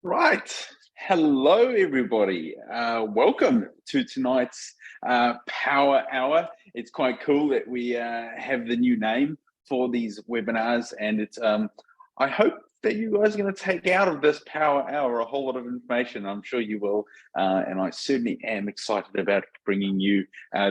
Right. Hello, everybody. Welcome to tonight's Power Hour. It's quite cool that we have the new name for these webinars, and it's. I hope that you guys are going to take out of this Power Hour a whole lot of information. I'm sure you will, and I certainly am excited about bringing you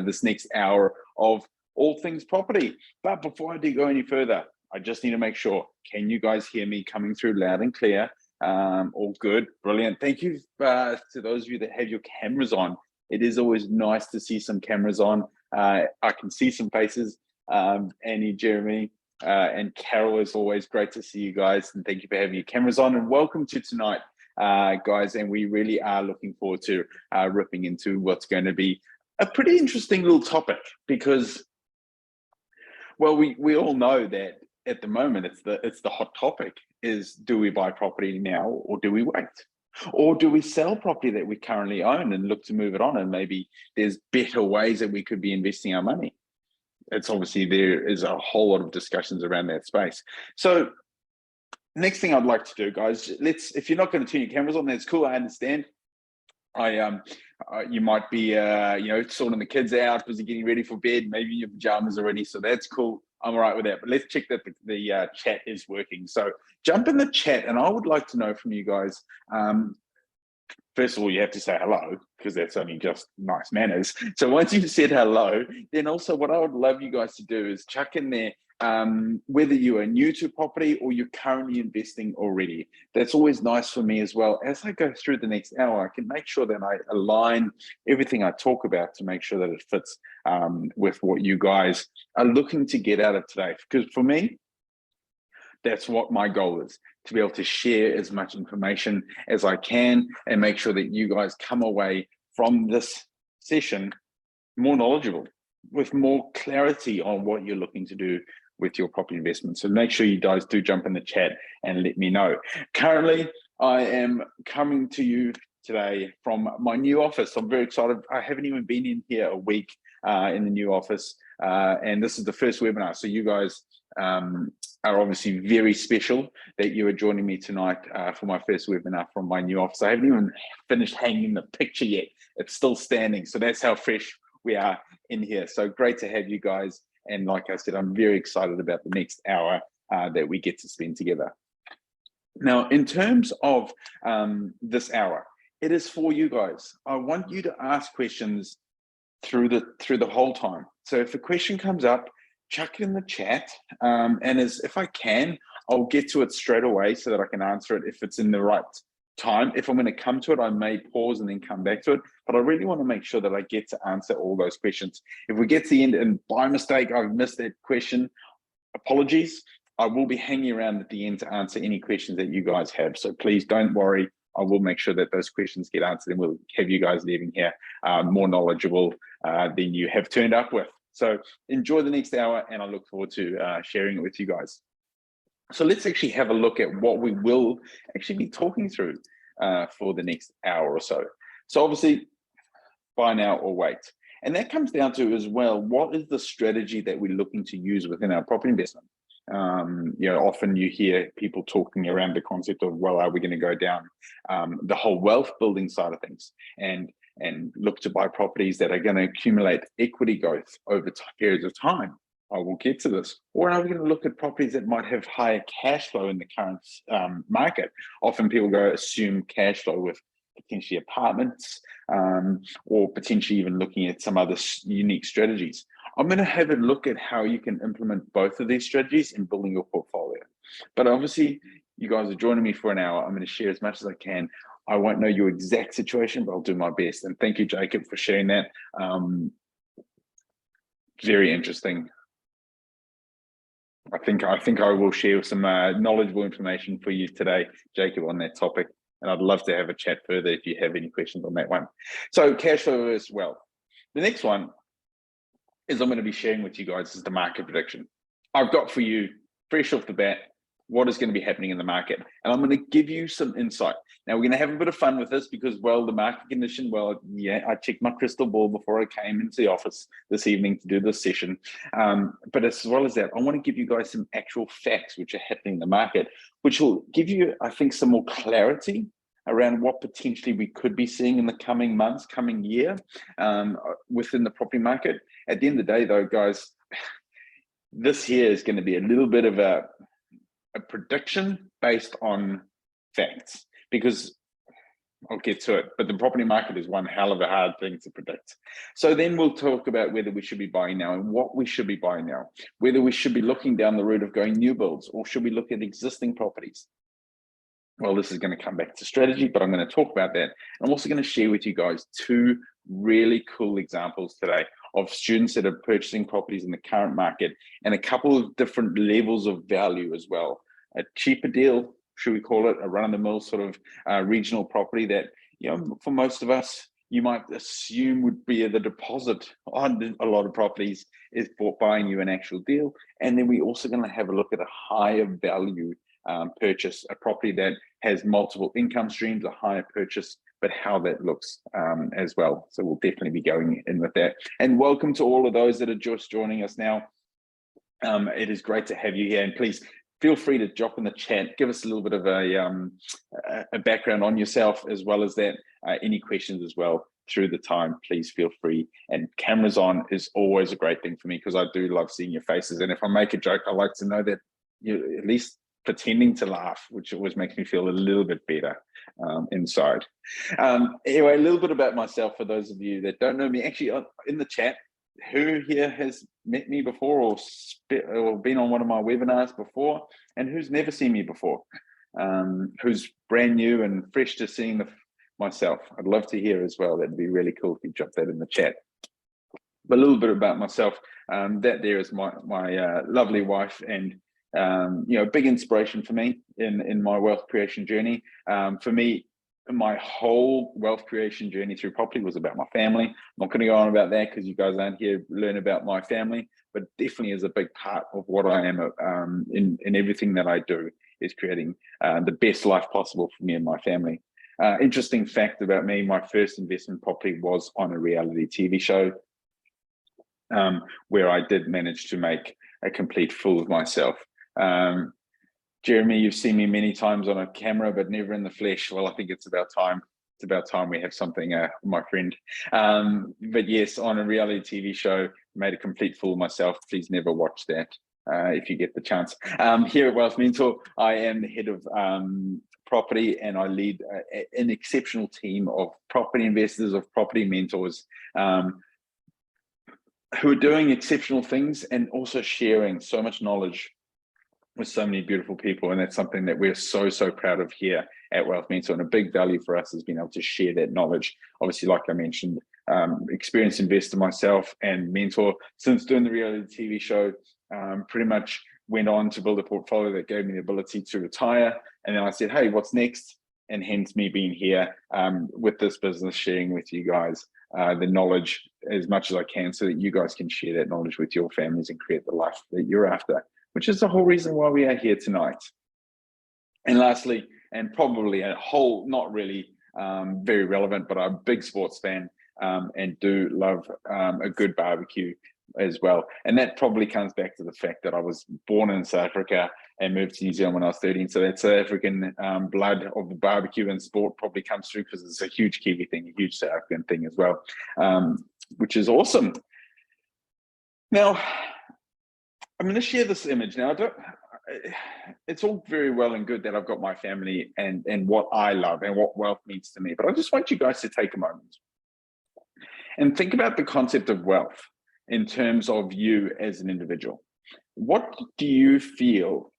this next hour of all things property. But before I do go any further, I just need to make sure. Can you guys hear me coming through loud and clear? All good, brilliant. Thank you to those of you that have your cameras on. It is always nice to see some cameras on. I can see some faces. Annie, Jeremy, and Carol, is always great to see you guys. And thank you for having your cameras on. And welcome to tonight, guys. And we really are looking forward to ripping into what's going to be a pretty interesting little topic because, well, we all know that at the moment it's the hot topic is, do we buy property now or do we wait? Or do we sell property that we currently own and look to move it on, and maybe there's better ways that we could be investing our money? It's obviously, there is a whole lot of discussions around that space. So next thing I'd like to do, guys, if you're not going to turn your cameras on, that's cool, I understand. You might be sorting the kids out, busy getting ready for bed, maybe your pajamas already, so that's cool. I'm all right with that. But let's check that the chat is working. So jump in the chat, and I would like to know from you guys. First of all, you have to say hello, because that's only just nice manners. So once you've said hello, then also what I would love you guys to do is chuck in there whether you are new to property or you're currently investing already. That's always nice for me as well. As I go through the next hour, I can make sure that I align everything I talk about to make sure that it fits with what you guys are looking to get out of today. Because for me, that's what my goal is, to be able to share as much information as I can and make sure that you guys come away from this session more knowledgeable, with more clarity on what you're looking to do with your property investment. So make sure you guys do jump in the chat and let me know. Currently, I am coming to you today from my new office. I'm very excited. I haven't even been in here a week in the new office, and this is the first webinar. So you guys are obviously very special that you are joining me tonight for my first webinar from my new office. I haven't even finished hanging the picture yet. It's still standing. So that's how fresh we are in here. So great to have you guys. And like I said, I'm very excited about the next hour that we get to spend together. Now, in terms of this hour, it is for you guys. I want you to ask questions through the whole time. So if a question comes up, chuck it in the chat, and if I can, I'll get to it straight away so that I can answer it if it's in the right time. If I'm going to come to it, I may pause and then come back to it, but I really want to make sure that I get to answer all those questions. If we get to the end and by mistake I've missed that question, apologies. I will be hanging around at the end to answer any questions that you guys have. So please don't worry. I will make sure that those questions get answered, and we'll have you guys leaving here more knowledgeable than you have turned up with. So enjoy the next hour, and I look forward to sharing it with you guys. So let's actually have a look at what we will actually be talking through for the next hour or so. So obviously, buy now or wait. And that comes down to as well, what is the strategy that we're looking to use within our property investment? Often you hear people talking around the concept of, well, are we going to go down the whole wealth building side of things and look to buy properties that are going to accumulate equity growth over periods of time? I will get to this. Or are we going to look at properties that might have higher cash flow in the current market? Often people go assume cash flow with potentially apartments or potentially even looking at some other unique strategies. I'm going to have a look at how you can implement both of these strategies in building your portfolio. But obviously, you guys are joining me for an hour. I'm going to share as much as I can. I won't know your exact situation, but I'll do my best. And thank you, Jacob, for sharing that. Very interesting. I think I will share some knowledgeable information for you today, Jacob, on that topic. And I'd love to have a chat further if you have any questions on that one. So cash flow as well. The next one is I'm going to be sharing with you guys is the market prediction. I've got for you, fresh off the bat, what is going to be happening in the market. And I'm going to give you some insight. Now, we're going to have a bit of fun with this because, well, the market condition, well, yeah, I checked my crystal ball before I came into the office this evening to do this session. But as well as that, I want to give you guys some actual facts which are happening in the market, which will give you, I think, some more clarity around what potentially we could be seeing in the coming months, coming year, within the property market. At the end of the day, though, guys, this year is going to be a little bit of a prediction based on facts, because I'll get to it, but the property market is one hell of a hard thing to predict. So then we'll talk about whether we should be buying now and what we should be buying now, whether we should be looking down the route of going new builds, or should we look at existing properties. Well, this is going to come back to strategy, but I'm going to talk about that. I'm also going to share with you guys 2 really cool examples today of students that are purchasing properties in the current market, and a couple of different levels of value as well. A cheaper deal, should we call it, a run-of-the-mill sort of regional property that, you know, for most of us, you might assume would be the deposit on a lot of properties is buying you an actual deal. And then we're also going to have a look at a higher value purchase, a property that has multiple income streams, a higher purchase, but how that looks as well. So we'll definitely be going in with that. And welcome to all of those that are just joining us now. It is great to have you here, and please feel free to drop in the chat, give us a little bit of a background on yourself, as well as that, any questions as well through the time, please feel free. And cameras on is always a great thing for me, because I do love seeing your faces. And if I make a joke, I like to know that you're at least pretending to laugh, which always makes me feel a little bit better inside. Anyway, a little bit about myself for those of you that don't know me. Actually, in the chat, who here has met me before, or been on one of my webinars before, and who's never seen me before, who's brand new and fresh to seeing myself? I'd love to hear as well. That'd be really cool if you drop that in the chat. But a little bit about myself. That there is my lovely wife, and you know, big inspiration for me in my wealth creation journey. For me, my whole wealth creation journey through property was about my family. I'm not going to go on about that because you guys aren't here to learn about my family, but definitely is a big part of what I am in everything that I do, is creating the best life possible for me and my family. Interesting fact about me, my first investment property was on a reality TV show, where I did manage to make a complete fool of myself. Jeremy, you've seen me many times on a camera, but never in the flesh. Well, I think it's about time. It's about time we have something, my friend. But yes, on a reality TV show, made a complete fool of myself. Please never watch that if you get the chance. Here at Wealth Mentor, I am the head of property, and I lead an exceptional team of property investors, of property mentors, who are doing exceptional things and also sharing so much knowledge with so many beautiful people. And that's something that we're so proud of here at Wealth Mentor, and a big value for us has been able to share that knowledge. Obviously, like I mentioned, experienced investor myself and mentor. Since doing the reality TV show, pretty much went on to build a portfolio that gave me the ability to retire. And then I said, hey, what's next? And hence me being here with this business, sharing with you guys the knowledge as much as I can, so that you guys can share that knowledge with your families and create the life that you're after, which is the whole reason why we are here tonight. And lastly, and probably a whole, not really very relevant, but I'm a big sports fan and do love a good barbecue as well. And that probably comes back to the fact that I was born in South Africa and moved to New Zealand when I was 13. So that South African blood of the barbecue and sport probably comes through, because it's a huge Kiwi thing, a huge South African thing as well, which is awesome. Now, I'm going to share this image. Now, it's all very well and good that I've got my family and what I love and what wealth means to me, but I just want you guys to take a moment and think about the concept of wealth in terms of you as an individual. What do you feel,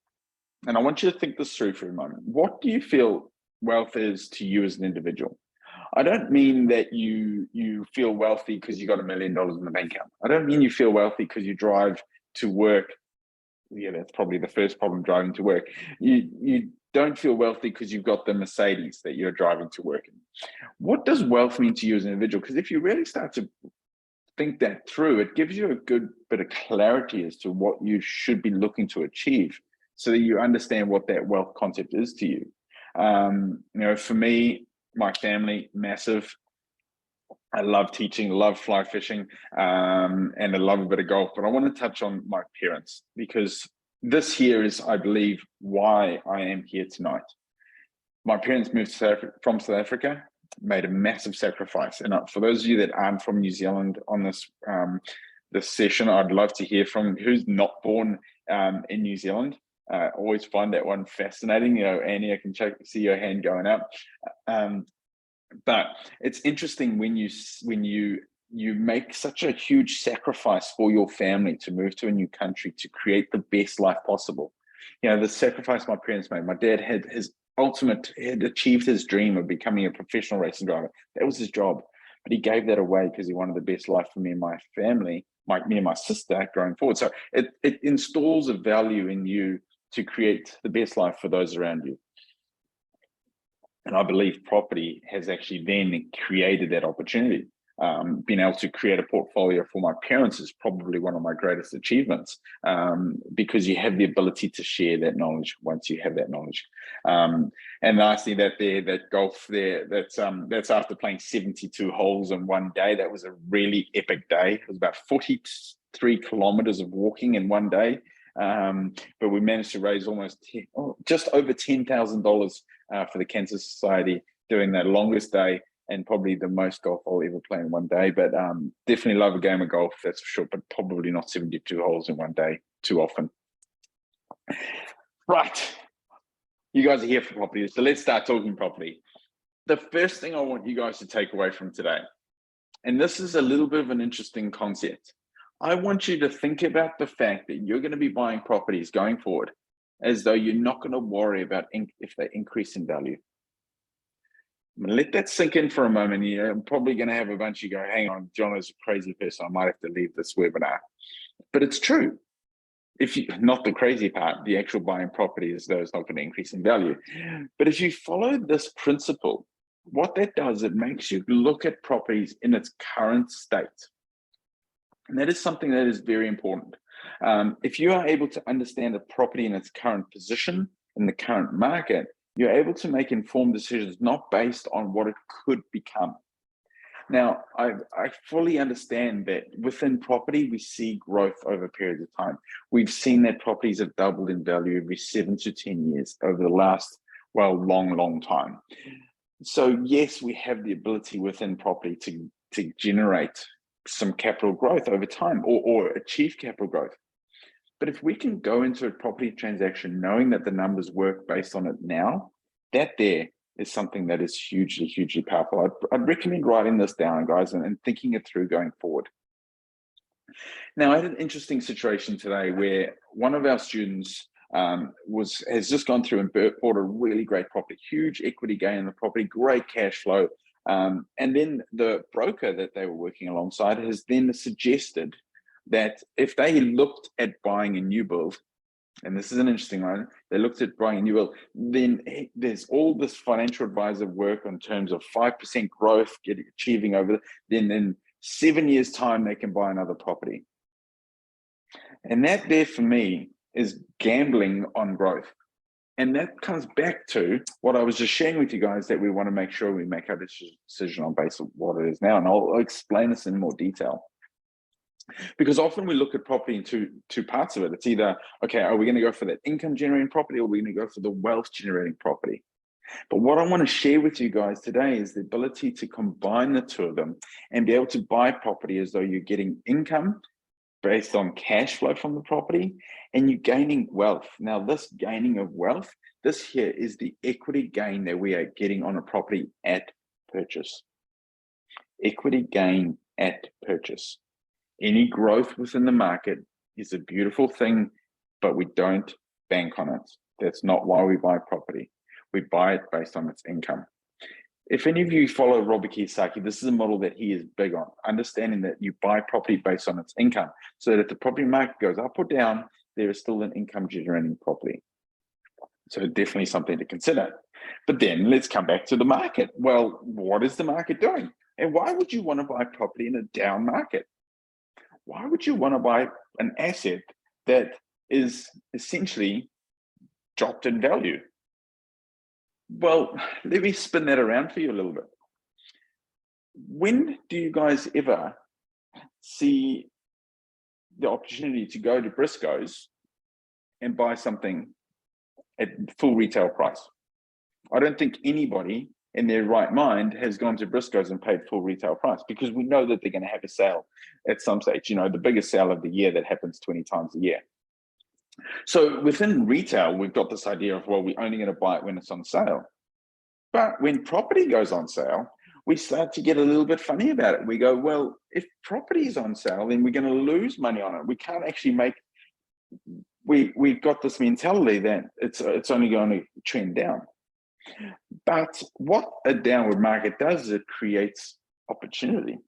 and I want you to think this through for a moment, what do you feel wealth is to you as an individual? I don't mean that you feel wealthy because you got $1 million in the bank account. I don't mean you feel wealthy because you drive to work. Yeah, that's probably the first problem, driving to work. You don't feel wealthy because you've got the Mercedes that you're driving to work in. What does wealth mean to you as an individual? Because if you really start to think that through, it gives you a good bit of clarity as to what you should be looking to achieve, so that you understand what that wealth concept is to you. You know, for me, my family, massive. I love teaching, love fly fishing, and I love a bit of golf. But I want to touch on my parents, because this here is, I believe, why I am here tonight. My parents moved from South Africa, made a massive sacrifice. And for those of you that aren't from New Zealand on this session, I'd love to hear from who's not born in New Zealand. Always find that one fascinating. You know, Annie, I can see your hand going up. But it's interesting when you make such a huge sacrifice for your family to move to a new country to create the best life possible. You know, the sacrifice my parents made. My dad had achieved his dream of becoming a professional racing driver. That was his job, but he gave that away because he wanted the best life for me and my family, me and my sister going forward. So it installs a value in you to create the best life for those around you. And I believe property has actually then created that opportunity. Being able to create a portfolio for my parents is probably one of my greatest achievements, because you have the ability to share that knowledge once you have that knowledge. And I see that that golf there, that's after playing 72 holes in one day. That was a really epic day. It was about 43 kilometers of walking in one day. But we managed to raise just over $10,000 for the Cancer Society, doing that longest day and probably the most golf I'll ever play in one day. But definitely love a game of golf, that's for sure, but probably not 72 holes in one day too often. Right, you guys are here for property, so let's start talking property. The first thing I want you guys to take away from today, and this is a little bit of an interesting concept. I want you to think about the fact that you're going to be buying properties going forward as though you're not going to worry about if they increase in value. I'm going to let that sink in for a moment. I'm probably going to have a bunch of you go, hang on, John is a crazy person. I might have to leave this webinar. But it's true. Not the crazy part, the actual buying property is though it's not going to increase in value. But if you follow this principle, what that does, it makes you look at properties in its current state. And that is something that is very important. If you are able to understand a property in its current position in the current market, you're able to make informed decisions, not based on what it could become. Now, I fully understand that within property, we see growth over periods of time. We've seen that properties have doubled in value every 7 to 10 years over the last, long time. So yes, we have the ability within property to generate some capital growth over time or achieve capital growth. But if we can go into a property transaction knowing that the numbers work based on it now, that there is something that is hugely, hugely powerful. I'd recommend writing this down, guys, and thinking it through going forward. Now, I had an interesting situation today where one of our students has just gone through and bought a really great property, huge equity gain in the property, great cash flow. And then the broker that they were working alongside has then suggested that if they looked at buying a new build, and this is an interesting one, they looked at buying a new build, then there's all this financial advisor work in terms of 5% growth, achieving over, then in 7 years' time, they can buy another property. And that there for me is gambling on growth. And that comes back to what I was just sharing with you guys, that we want to make sure we make our decision on basis of what it is now. And I'll explain this in more detail. Because often we look at property in two parts of it. It's either, okay, are we going to go for that income generating property, or are we going to go for the wealth generating property? But what I want to share with you guys today is the ability to combine the two of them and be able to buy property as though you're getting income based on cash flow from the property, and you're gaining wealth. Now, this gaining of wealth, this here is the equity gain that we are getting on a property at purchase. Equity gain at purchase. Any growth within the market is a beautiful thing, but we don't bank on it. That's not why we buy property. We buy it based on its income. If any of you follow Robert Kiyosaki, this is a model that he is big on, understanding that you buy property based on its income, so that if the property market goes up or down, there is still an income generating property. So definitely something to consider. But then let's come back to the market. Well, what is the market doing? And why would you want to buy property in a down market? Why would you want to buy an asset that is essentially dropped in value? Well, let me spin that around for you a little bit. When do you guys ever see the opportunity to go to Briscoe's and buy something at full retail price? I don't think anybody in their right mind has gone to Briscoe's and paid full retail price, because we know that they're going to have a sale at some stage, you know, the biggest sale of the year that happens 20 times a year. So within retail, we've got this idea of, well, we're only going to buy it when it's on sale. But when property goes on sale, we start to get a little bit funny about it. We go, well, if property is on sale, then we're going to lose money on it. We can't actually make, we've got this mentality that it's only going to trend down. But what a downward market does is it creates opportunity.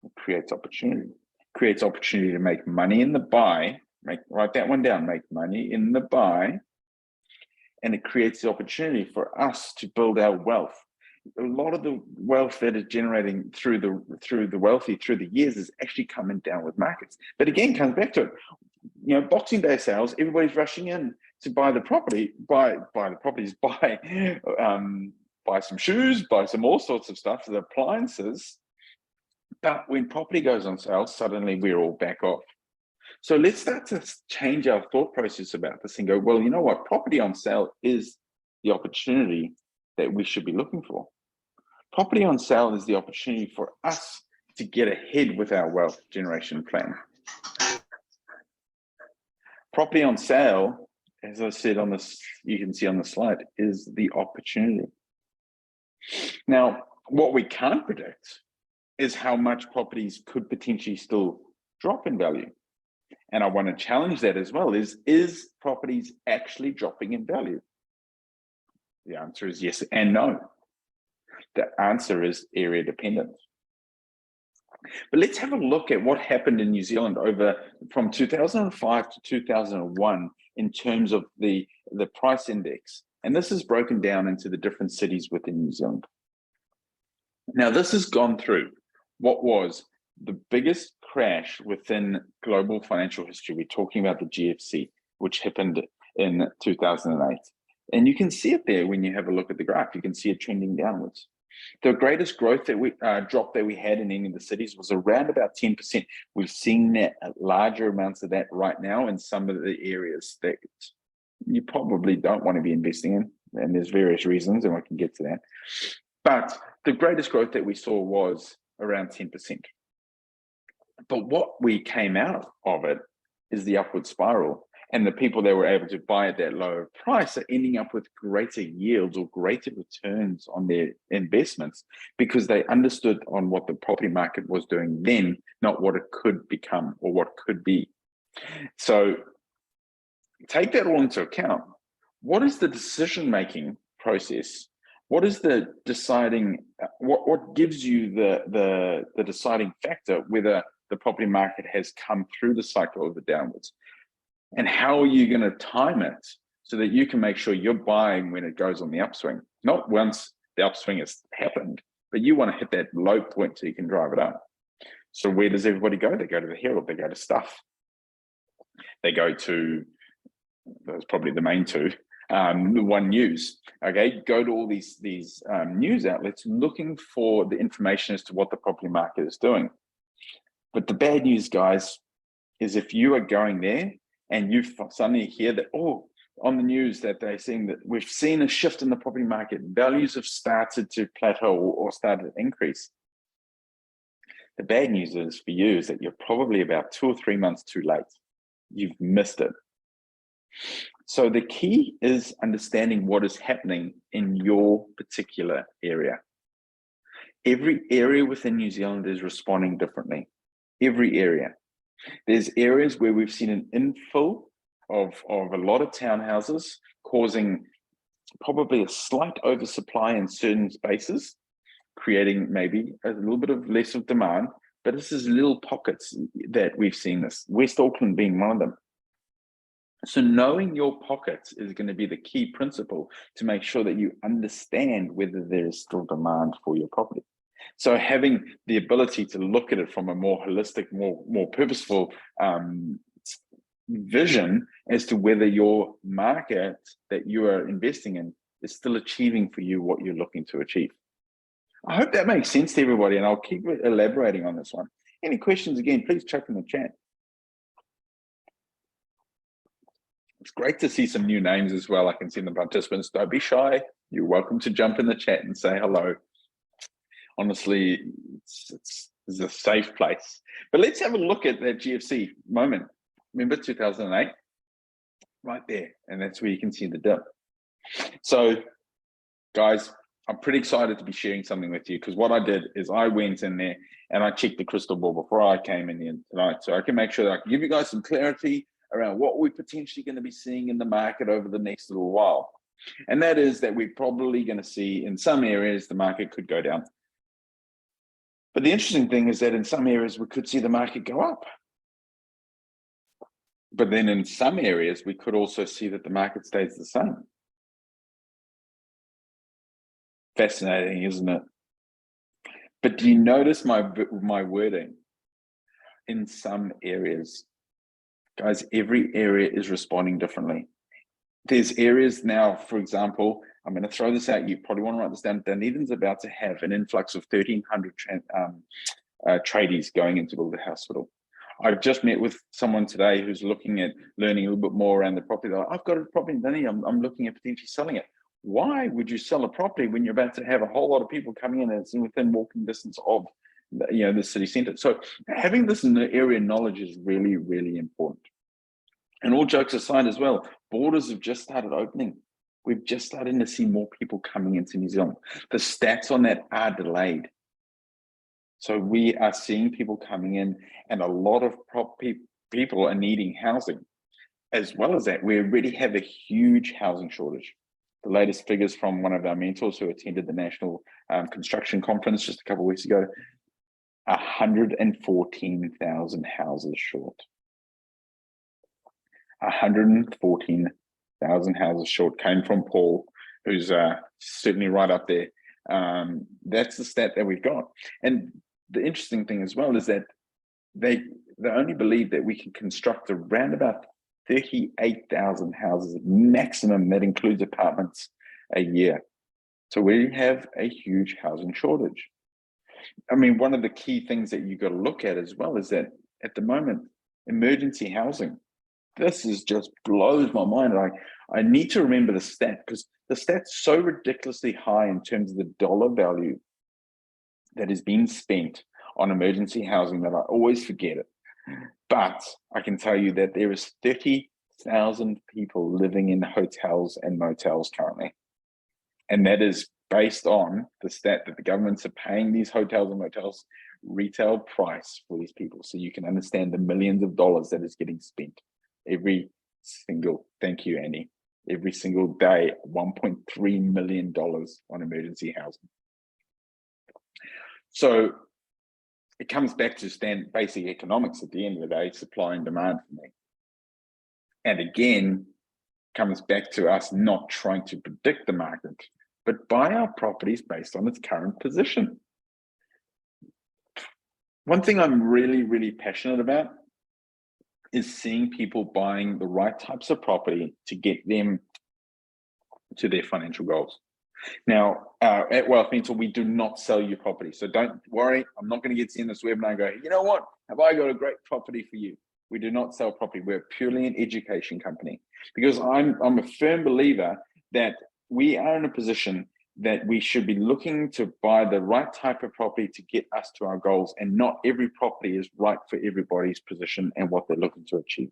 It creates opportunity. It creates opportunity to make money in the buy. Write that one down. Make money in the buy, and it creates the opportunity for us to build our wealth. A lot of the wealth that is generating through the wealthy through the years is actually coming down with markets. But again, comes back to it. You know, Boxing Day sales, everybody's rushing in to buy the property, buy the properties, buy some shoes, buy some all sorts of stuff, the appliances. But when property goes on sale, suddenly we're all back off. So let's start to change our thought process about this and go, well, you know what? Property on sale is the opportunity that we should be looking for. Property on sale is the opportunity for us to get ahead with our wealth generation plan. Property on sale, as I said on this, you can see on the slide, is the opportunity. Now, what we can't predict is how much properties could potentially still drop in value. And I want to challenge that as well, is properties actually dropping in value? The answer is yes and no. The answer is area dependent. But let's have a look at what happened in New Zealand from 2005 to 2001 in terms of the price index. And this is broken down into the different cities within New Zealand. Now, this has gone through what was the biggest crash within global financial history. We're talking about the GFC, which happened in 2008. And you can see it there when you have a look at the graph. You can see it trending downwards. The greatest growth that drop that we had in any of the cities was around about 10%. We've seen that larger amounts of that right now in some of the areas that you probably don't want to be investing in. And there's various reasons, and we can get to that. But the greatest growth that we saw was around 10%. But what we came out of it is the upward spiral. And the people that were able to buy at that lower price are ending up with greater yields or greater returns on their investments, because they understood on what the property market was doing then, not what it could become or what could be. So take that all into account. What is the decision-making process? What is the deciding, what gives you the deciding factor whether the property market has come through the cycle of the downwards? And how are you going to time it so that you can make sure you're buying when it goes on the upswing? Not once the upswing has happened, but you want to hit that low point so you can drive it up. So where does everybody go? They go to the Herald, they go to Stuff. They go to, that's probably the main two, the One News. Okay, go to all these news outlets looking for the information as to what the property market is doing. But the bad news, guys, is if you are going there and you suddenly hear that, oh, on the news that they're saying that we've seen a shift in the property market, values have started to plateau or started to increase. The bad news is for you is that you're probably about 2 or 3 months too late. You've missed it. So the key is understanding what is happening in your particular area. Every area within New Zealand is responding differently. Every area. There's areas where we've seen an infill of a lot of townhouses, causing probably a slight oversupply in certain spaces, creating maybe a little bit of less of demand. But this is little pockets that we've seen this, West Auckland being one of them. So knowing your pockets is going to be the key principle to make sure that you understand whether there is still demand for your property. So having the ability to look at it from a more holistic, more purposeful vision as to whether your market that you are investing in is still achieving for you what you're looking to achieve. I hope that makes sense to everybody, and I'll keep elaborating on this one. Any questions, again, please chuck in the chat. It's great to see some new names as well. I can see the participants. Don't be shy. You're welcome to jump in the chat and say hello. Honestly, it's a safe place. But let's have a look at that GFC moment. Remember 2008? Right there. And that's where you can see the dip. So, guys, I'm pretty excited to be sharing something with you, because what I did is I went in there and I checked the crystal ball before I came in here tonight, so I can make sure that I can give you guys some clarity around what we're potentially going to be seeing in the market over the next little while. And that is that we're probably going to see in some areas the market could go down. But the interesting thing is that in some areas we could see the market go up. But then in some areas we could also see that the market stays the same. Fascinating, isn't it? But do you notice my wording? In some areas, guys, every area is responding differently. There's areas now, for example, I'm going to throw this out. You probably want to write this down. Dunedin's about to have an influx of 1,300 tradies going into build a hospital. I've just met with someone today who's looking at learning a little bit more around the property. They're like, I've got a property in Dunedin. I'm looking at potentially selling it. Why would you sell a property when you're about to have a whole lot of people coming in and it's within walking distance of, the city centre? So having this in the area knowledge is really, really important. And all jokes aside as well, borders have just started opening. We've just started to see more people coming into New Zealand. The stats on that are delayed. So we are seeing people coming in, and a lot of people are needing housing. As well as that, we already have a huge housing shortage. The latest figures from one of our mentors who attended the National Construction Conference just a couple of weeks ago, 114,000 houses short. 114,000 houses short came from Paul, who's certainly right up there. That's the stat that we've got. And the interesting thing as well is that they only believe that we can construct around about 38,000 houses maximum, that includes apartments, a year. So we have a huge housing shortage. I mean, one of the key things that you've got to look at as well is that at the moment, emergency housing, this is just blows my mind. I need to remember the stat, because the stat's so ridiculously high in terms of the dollar value that is being spent on emergency housing that I always forget it. But I can tell you that there is 30,000 people living in hotels and motels currently. And that is based on the stat that the governments are paying these hotels and motels retail price for these people. So you can understand the millions of dollars that is getting spent every single, thank you, Annie, every single day, $1.3 million on emergency housing. So it comes back to basic economics at the end of the day, supply and demand for me. And again, comes back to us not trying to predict the market, but buy our properties based on its current position. One thing I'm really, really passionate about is seeing people buying the right types of property to get them to their financial goals. Now, at Wealth Mentor, we do not sell you property. So don't worry, I'm not going to get to the end of this webinar and go, you know what, have I got a great property for you? We do not sell property. We're purely an education company, because I'm a firm believer that we are in a position that we should be looking to buy the right type of property to get us to our goals, and not every property is right for everybody's position and what they're looking to achieve.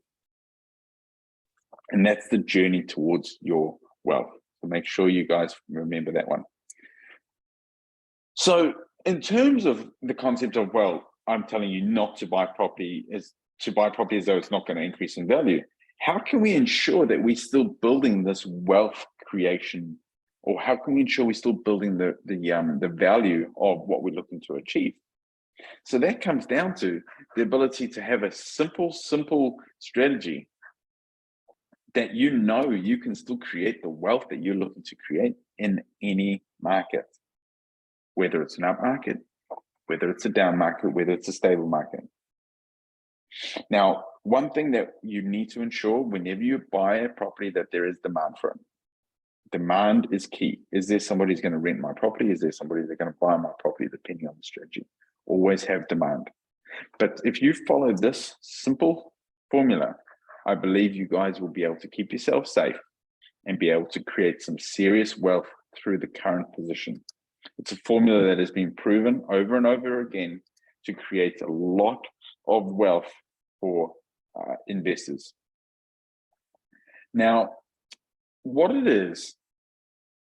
And that's the journey towards your wealth. So make sure you guys remember that one. So in terms of the concept of, well, I'm telling you not to buy property as though it's not going to increase in value. How can we ensure that we're still building this wealth creation, or how can we ensure we're still building the value of what we're looking to achieve? So that comes down to the ability to have a simple strategy that you can still create the wealth that you're looking to create in any market, whether it's an up market, whether it's a down market, whether it's a stable market. Now, one thing that you need to ensure whenever you buy a property, that there is demand for it. Demand is key. Is there somebody who's going to rent my property? Is there somebody that's going to buy my property, depending on the strategy? Always have demand. But if you follow this simple formula, I believe you guys will be able to keep yourself safe and be able to create some serious wealth through the current position. It's a formula that has been proven over and over again to create a lot of wealth for investors. Now, what it is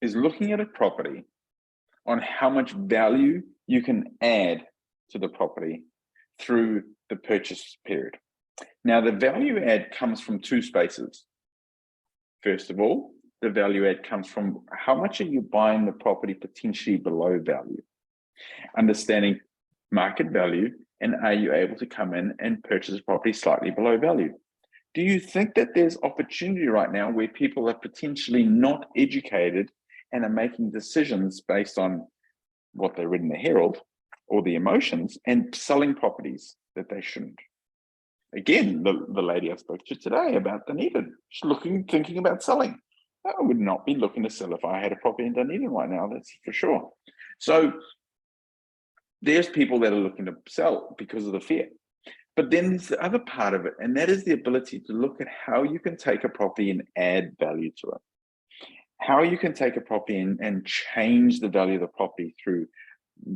looking at a property on how much value you can add to the property through the purchase period. Now, the value add comes from two spaces. First of all, the value add comes from how much are you buying the property potentially below value? Understanding market value, and are you able to come in and purchase a property slightly below value? Do you think that there's opportunity right now where people are potentially not educated and are making decisions based on what they read in the Herald or the emotions and selling properties that they shouldn't? Again, the lady I spoke to today about Dunedin, she's thinking about selling. I would not be looking to sell if I had a property in Dunedin right now, that's for sure. So there's people that are looking to sell because of the fear. But then there's the other part of it, and that is the ability to look at how you can take a property and add value to it. How you can take a property and change the value of the property through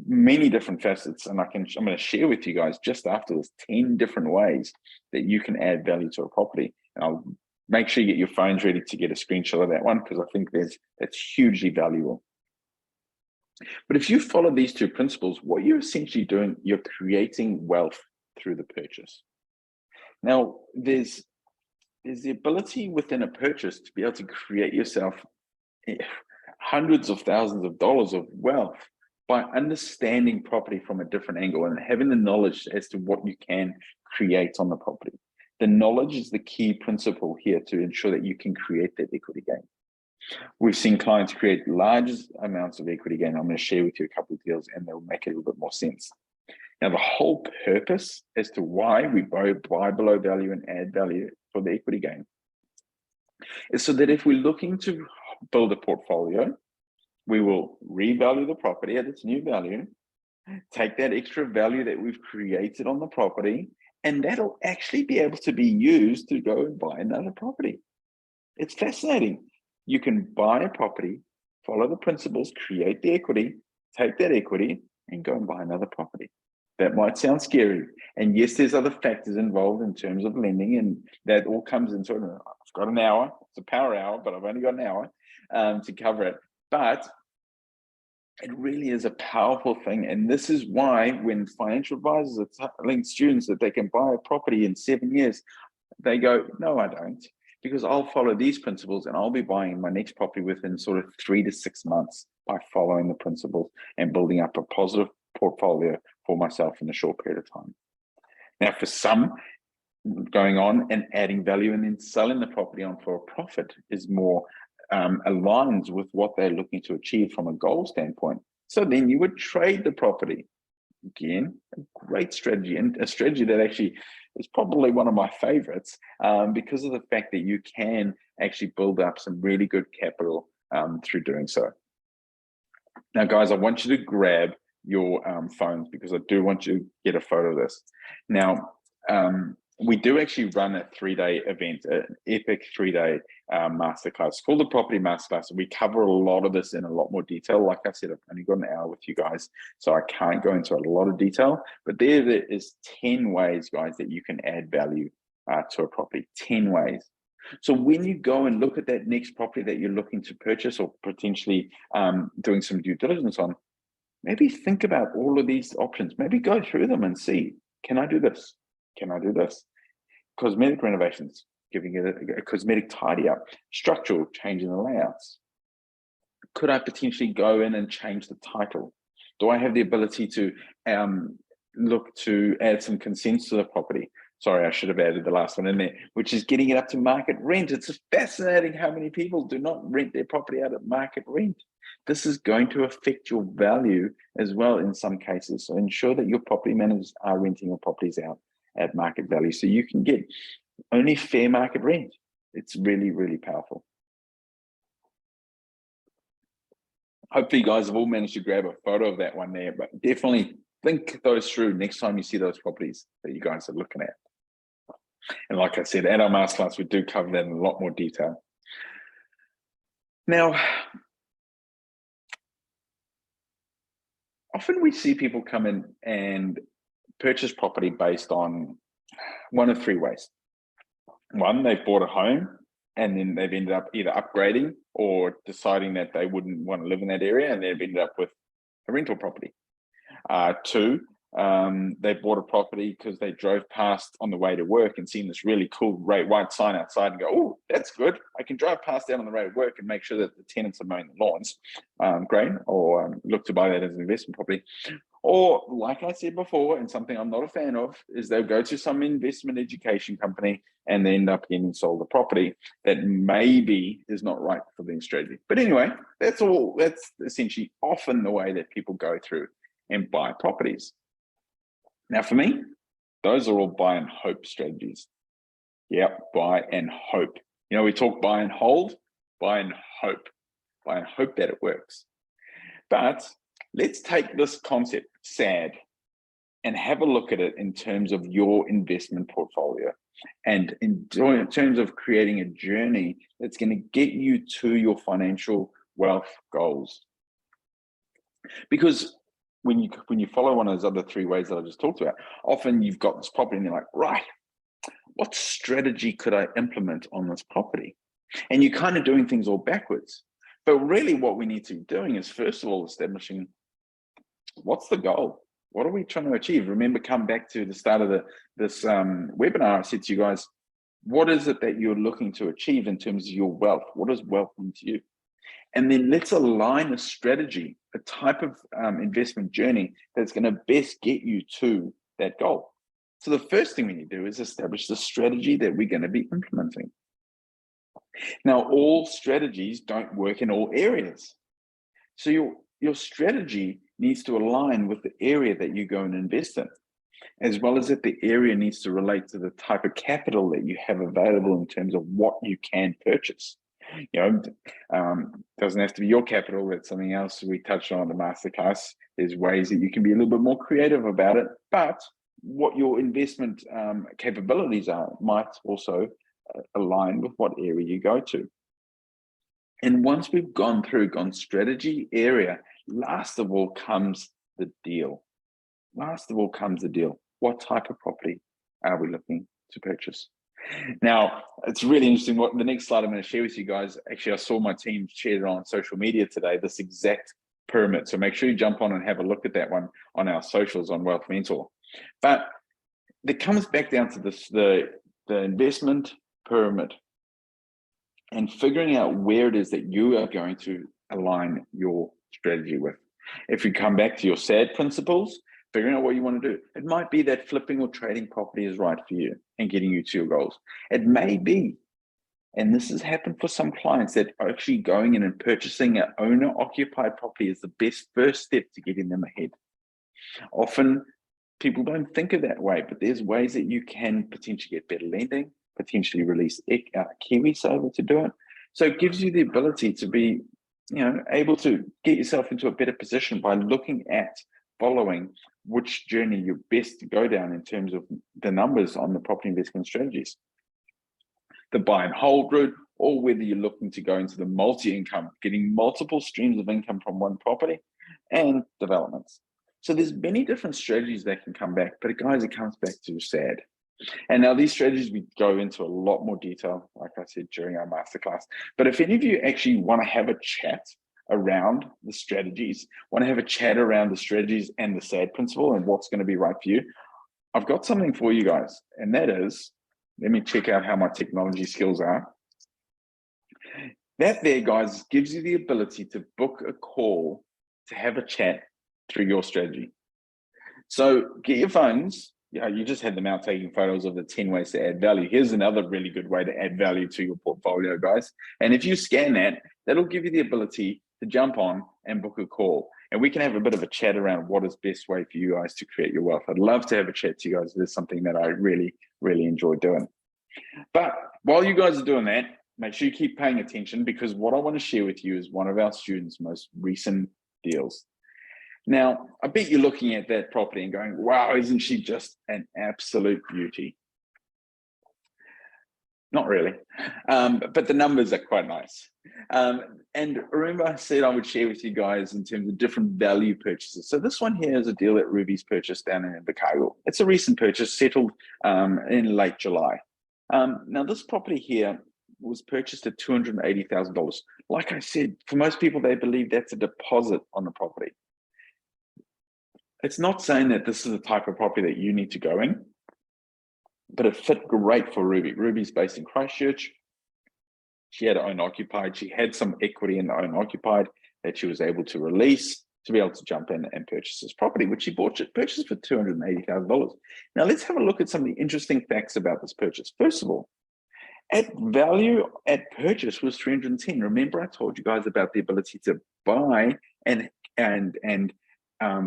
many different facets. And I'm going to share with you guys just after this 10 different ways that you can add value to a property. And I'll make sure you get your phones ready to get a screenshot of that one, because I think that's hugely valuable. But if you follow these two principles, what you're essentially doing, you're creating wealth through the purchase. Now, there's the ability within a purchase to be able to create yourself hundreds of thousands of dollars of wealth by understanding property from a different angle and having the knowledge as to what you can create on the property. The knowledge is the key principle here to ensure that you can create that equity gain. We've seen clients create large amounts of equity gain. I'm going to share with you a couple of deals and they'll make it a little bit more sense. Now, the whole purpose as to why we buy below value and add value for the equity gain is so that if we're looking to build a portfolio, we will revalue the property at its new value, take that extra value that we've created on the property, and that'll actually be able to be used to go and buy another property. It's fascinating. You can buy a property, follow the principles, create the equity, take that equity, and go and buy another property. That might sound scary. And yes, there's other factors involved in terms of lending, and that all comes into it. I've got an hour, it's a power hour, but I've only got an hour to cover it. But it really is a powerful thing. And this is why when financial advisors are telling students that they can buy a property in 7 years, they go, no, I don't, because I'll follow these principles and I'll be buying my next property within sort of 3 to 6 months by following the principles and building up a positive portfolio for myself in a short period of time. Now, for some, going on and adding value and then selling the property on for a profit is more aligns with what they're looking to achieve from a goal standpoint. So then you would trade the property. Again, a great strategy, and a strategy that actually is probably one of my favorites because of the fact that you can actually build up some really good capital through doing so. Now, guys, I want you to grab your phones because I do want you to get a photo of this. Now, we do actually run a 3-day event, an epic 3-day masterclass. It's called the Property Masterclass. We cover a lot of this in a lot more detail. Like I said, I've only got an hour with you guys, so I can't go into a lot of detail. But there is 10 ways, guys, that you can add value to a property. 10 ways. So when you go and look at that next property that you're looking to purchase or potentially doing some due diligence on, maybe think about all of these options. Maybe go through them and see, can I do this? Can I do this? Cosmetic renovations, giving it a cosmetic tidy up, structural, changing the layouts. Could I potentially go in and change the title? Do I have the ability to look to add some consents to the property? Sorry, I should have added the last one in there, which is getting it up to market rent. It's fascinating how many people do not rent their property out at market rent. This is going to affect your value as well in some cases. So ensure that your property managers are renting your properties out at market value so you can get only fair market rent. It's really, really powerful. Hopefully you guys have all managed to grab a photo of that one there, but definitely think those through next time you see those properties that you guys are looking at. And like I said, at our masterclass, we do cover that in a lot more detail. Now, often we see people come in and purchase property based on one of three ways. One, they've bought a home and then they've ended up either upgrading or deciding that they wouldn't want to live in that area, and they've ended up with a rental property. Two, they bought a property because they drove past on the way to work and seen this really cool white sign outside and go, oh, that's good. I can drive past that on the way to work and make sure that the tenants are mowing the lawns. Great. Or look to buy that as an investment property. Or, like I said before, and something I'm not a fan of, is they'll go to some investment education company and they end up getting sold a property that maybe is not right for their strategy. But anyway, that's essentially often the way that people go through and buy properties. Now, for me, those are all buy and hope strategies. Yep, buy and hope. You know, we talk buy and hold, buy and hope. Buy and hope that it works. But let's take this concept, SAD, and have a look at it in terms of your investment portfolio and in terms of creating a journey that's going to get you to your financial wealth goals. Because when you follow one of those other three ways that I just talked about, often you've got this property and you're like, right, what strategy could I implement on this property? And you're kind of doing things all backwards. But really what we need to be doing is, first of all, establishing what's the goal? What are we trying to achieve? Remember, come back to the start of this webinar, I said to you guys, what is it that you're looking to achieve in terms of your wealth? What does wealth mean to you? And then let's align a strategy, a type of investment journey that's going to best get you to that goal. So the first thing we need to do is establish the strategy that we're going to be implementing. Now, all strategies don't work in all areas. So your strategy needs to align with the area that you go and invest in, as well as that the area needs to relate to the type of capital that you have available in terms of what you can purchase. You know, doesn't have to be your capital. That's something else we touched on in the masterclass. There's ways that you can be a little bit more creative about it, but what your investment capabilities are might also align with what area you go to. And once we've gone strategy, area, last of all comes the deal. Last of all comes the deal. What type of property are we looking to purchase? Now, it's really interesting. What the next slide I'm going to share with you guys, actually, I saw my team share it on social media today, this exact pyramid. So make sure you jump on and have a look at that one on our socials on Wealth Mentor. But it comes back down to this, the investment pyramid and figuring out where it is that you are going to align your strategy with. If you come back to your SAD principles, figuring out what you want to do. It might be that flipping or trading property is right for you and getting you to your goals. It may be, and this has happened for some clients, that are actually going in and purchasing an owner-occupied property is the best first step to getting them ahead. Often people don't think of that way, but there's ways that you can potentially get better lending, potentially release KiwiSaver to do it. So it gives you the ability to be, able to get yourself into a better position by looking at following which journey you're best to go down in terms of the numbers on the property investment strategies. The buy and hold route, or whether you're looking to go into the multi-income, getting multiple streams of income from one property, and developments. So there's many different strategies that can come back, but guys, it comes back to SAD. And now these strategies, we go into a lot more detail, like I said, during our masterclass. But if any of you actually want to have a chat around the strategies, want to have a chat around the strategies and the SAD principle and what's going to be right for you, I've got something for you guys. And that is, let me check out how my technology skills are. That there, guys, gives you the ability to book a call to have a chat through your strategy. So get your phones. You just had them out taking photos of the 10 ways to add value. Here's another really good way to add value to your portfolio, guys. And if you scan that, that'll give you the ability to jump on and book a call. And we can have a bit of a chat around what is the best way for you guys to create your wealth. I'd love to have a chat to you guys. It's something that I really, really enjoy doing. But while you guys are doing that, make sure you keep paying attention, because what I want to share with you is one of our students' most recent deals. Now, I bet you're looking at that property and going, wow, isn't she just an absolute beauty? Not really, but the numbers are quite nice. And remember, I said I would share with you guys in terms of different value purchases. So this one here is a deal that Ruby's purchased down in Invercargill. It's a recent purchase, settled in late July. Now, this property here was purchased at $280,000. Like I said, for most people, they believe that's a deposit on the property. It's not saying that this is the type of property that you need to go in, but it fit great for Ruby. Ruby's based in Christchurch. She had own occupied. She had some equity in the own occupied that she was able to release to be able to jump in and purchase this property, which she purchased for $280,000. Now let's have a look at some of the interesting facts about this purchase. First of all, at value at purchase was 310. Remember, I told you guys about the ability to buy and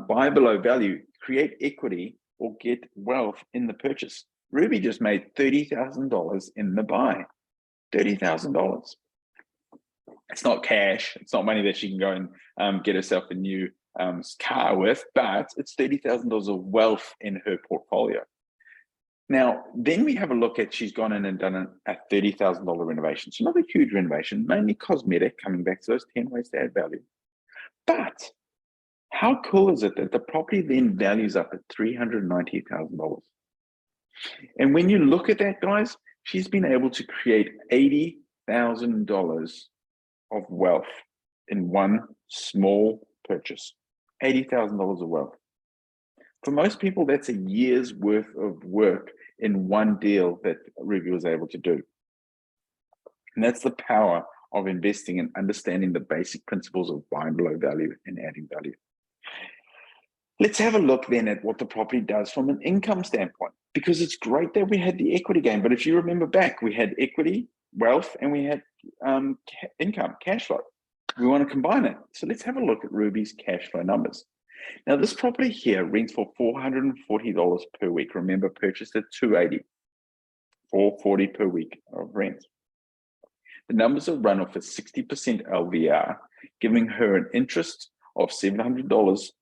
buy below value, create equity, or get wealth in the purchase. Ruby just made $30,000 in the buy. $30,000. It's not cash. It's not money that she can go and get herself a new car with, but it's $30,000 of wealth in her portfolio. Now, then we have a look at, she's gone in and done a $30,000 renovation. So not a huge renovation, mainly cosmetic, coming back to those 10 ways to add value. But how cool is it that the property then values up at $390,000? And when you look at that, guys, she's been able to create $80,000 of wealth in one small purchase. $80,000 of wealth. For most people, that's a year's worth of work in one deal that Ruby was able to do. And that's the power of investing and understanding the basic principles of buying below value and adding value. Let's have a look then at what the property does from an income standpoint, because it's great that we had the equity gain. But if you remember back, we had equity, wealth, and we had income, cash flow. We want to combine it. So let's have a look at Ruby's cash flow numbers. Now, this property here rents for $440 per week. Remember, purchased at $280, $440 per week of rent. The numbers are run off a 60% LVR, giving her an interest of $700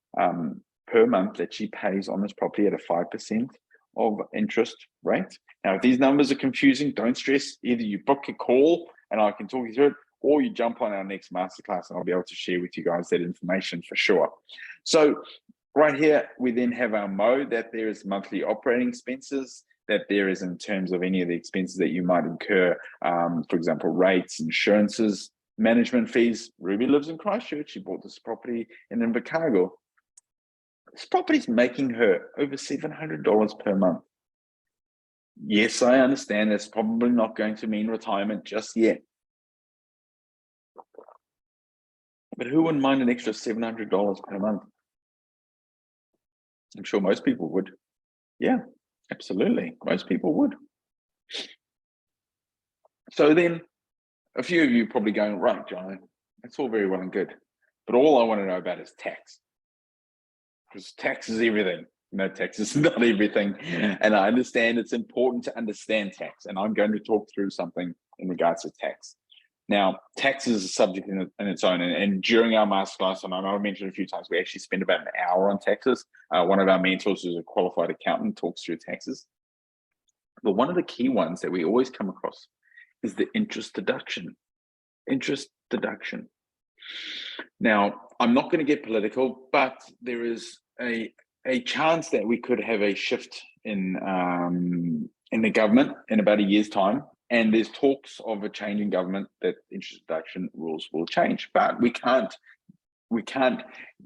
per month that she pays on this property at a 5% of interest rate. Now, if these numbers are confusing, don't stress. Either you book a call and I can talk you through it, or you jump on our next masterclass and I'll be able to share with you guys that information for sure. So right here, we then have our mode that there is monthly operating expenses, that there is in terms of any of the expenses that you might incur, for example, rates, insurances, management fees. Ruby lives in Christchurch. She bought this property in Invercargill. This property is making her over $700 per month. Yes, I understand that's probably not going to mean retirement just yet. But who wouldn't mind an extra $700 per month? I'm sure most people would. Yeah, absolutely. Most people would. So then a few of you probably going, right, John, that's all very well and good. But all I want to know about is tax. Because tax is everything. No, tax is not everything. And I understand it's important to understand tax. And I'm going to talk through something in regards to tax. Now, tax is a subject in its own. And during our masterclass, and I know I mentioned a few times, we actually spend about an hour on taxes. One of our mentors, who's a qualified accountant, talks through taxes. But one of the key ones that we always come across is the interest deduction. Interest deduction. Now, I'm not going to get political, but there is a chance that we could have a shift in the government in about a year's time. And there's talks of a change in government that interest deduction rules will change, but we can't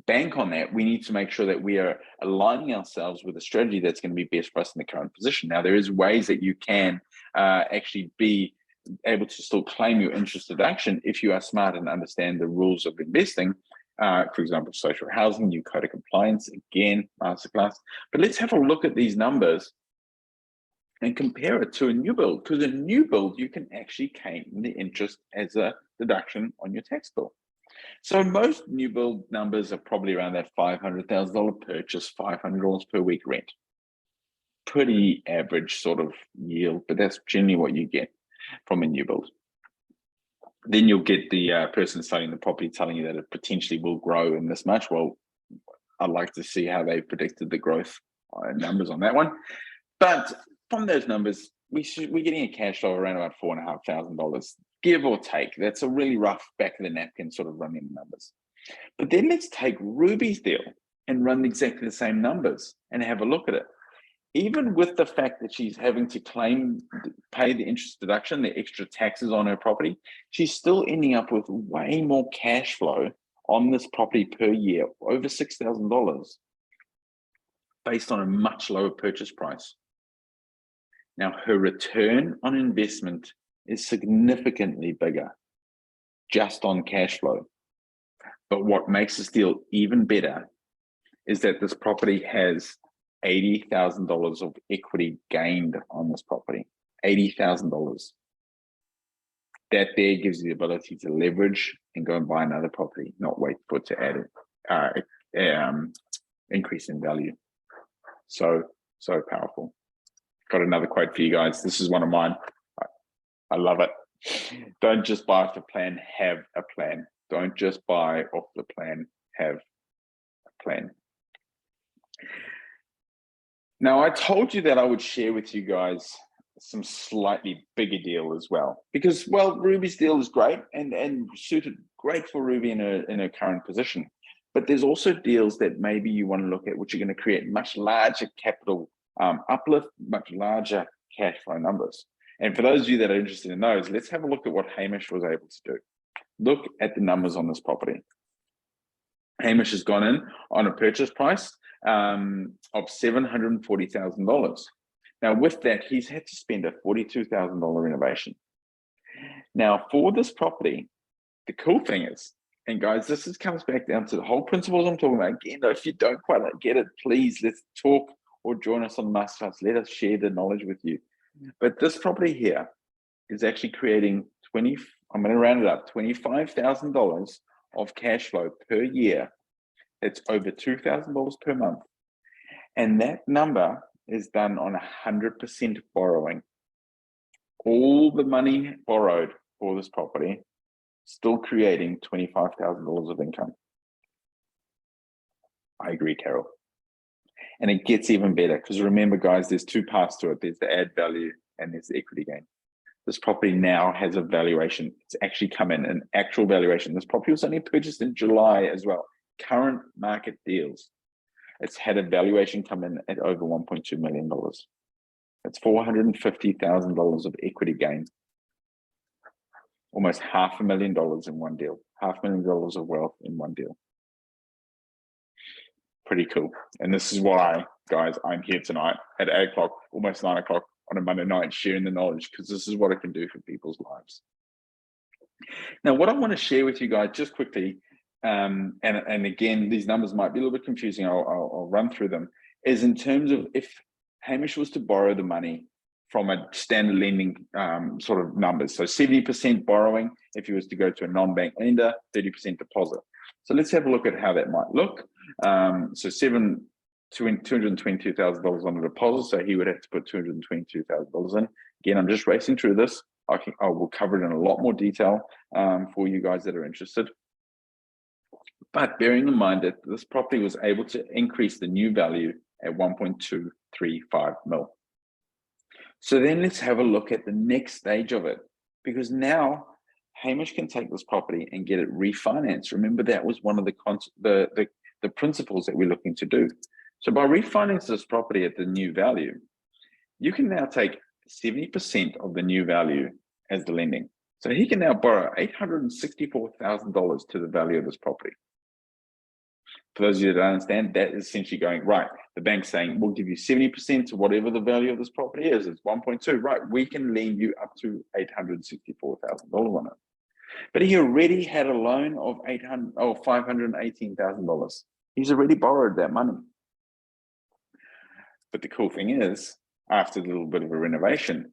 bank on that. We need to make sure that we are aligning ourselves with a strategy that's going to be best for us in the current position. Now, there is ways that you can actually be able to still claim your interest deduction if you are smart and understand the rules of investing. For example, social housing, new code of compliance, again, masterclass. But let's have a look at these numbers and compare it to a new build, because a new build, you can actually claim the interest as a deduction on your tax bill. So most new build numbers are probably around that $500,000 purchase, $500 per week rent. Pretty average sort of yield, but that's generally what you get from a new build. Then you'll get the person selling the property telling you that it potentially will grow in this much. Well, I'd like to see how they predicted the growth numbers on that one. But from those numbers, we're getting a cash flow around about $4,500, give or take. That's a really rough back of the napkin sort of running numbers. But then let's take Ruby's deal and run exactly the same numbers and have a look at it. Even with the fact that she's having to pay the interest deduction, the extra taxes on her property, she's still ending up with way more cash flow on this property per year, over $6,000, based on a much lower purchase price. Now, her return on investment is significantly bigger just on cash flow. But what makes this deal even better is that this property has $80,000 of equity gained on this property, $80,000. That there gives you the ability to leverage and go and buy another property, not wait for it to add increase in value. So powerful. Got another quote for you guys. This is one of mine. I love it. Don't just buy off the plan, have a plan. Don't just buy off the plan, have a plan. Now, I told you that I would share with you guys some slightly bigger deal as well, because, well, Ruby's deal is great and suited great for Ruby in her current position. But there's also deals that maybe you want to look at, which are going to create much larger capital uplift, much larger cash flow numbers. And for those of you that are interested in those, let's have a look at what Hamish was able to do. Look at the numbers on this property. Hamish has gone in on a purchase price of $740,000. Now, with that, he's had to spend a $42,000 renovation. Now, for this property, the cool thing is, and guys, this comes back down to the whole principles I'm talking about. Again, if you don't quite get it, please, let's talk or join us on Masterclass. Let us share the knowledge with you. But this property here is actually creating I'm going to round it up, $25,000 of cash flow per year. It's over $2,000 per month. And that number is done on 100% borrowing. All the money borrowed for this property, still creating $25,000 of income. I agree, Carol. And it gets even better, because remember, guys, there's two parts to it. There's the add value and there's the equity gain. This property now has a valuation. It's actually come in an actual valuation. This property was only purchased in July as well. Current market deals. It's had a valuation come in at over $1.2 million. That's $450,000 of equity gain. Almost $500,000 in one deal. $500,000 of wealth in one deal. Pretty cool. And this is why, guys, I'm here tonight at 8 o'clock, almost 9 o'clock on a Monday night, sharing the knowledge, because this is what it can do for people's lives. Now, what I want to share with you guys just quickly, and again, these numbers might be a little bit confusing. I'll run through them, is in terms of if Hamish was to borrow the money from a standard lending sort of numbers. So 70% borrowing if he was to go to a non-bank lender, 30% deposit. So let's have a look at how that might look. So $222,000 on the deposit. So he would have to put $222,000 in. Again, I'm just racing through this. I will cover it in a lot more detail for you guys that are interested. But bearing in mind that this property was able to increase the new value at 1.235 mil. So then let's have a look at the next stage of it, because now Hamish can take this property and get it refinanced. Remember, that was one of the principles that we're looking to do. So by refinancing this property at the new value, you can now take 70% of the new value as the lending. So he can now borrow $864,000 to the value of this property. For those of you that don't understand, that is essentially going, right, the bank's saying, we'll give you 70% to whatever the value of this property is. It's 1.2, right? We can lend you up to $864,000 on it. But he already had a loan of $518,000. He's already borrowed that money. But the cool thing is, after a little bit of a renovation,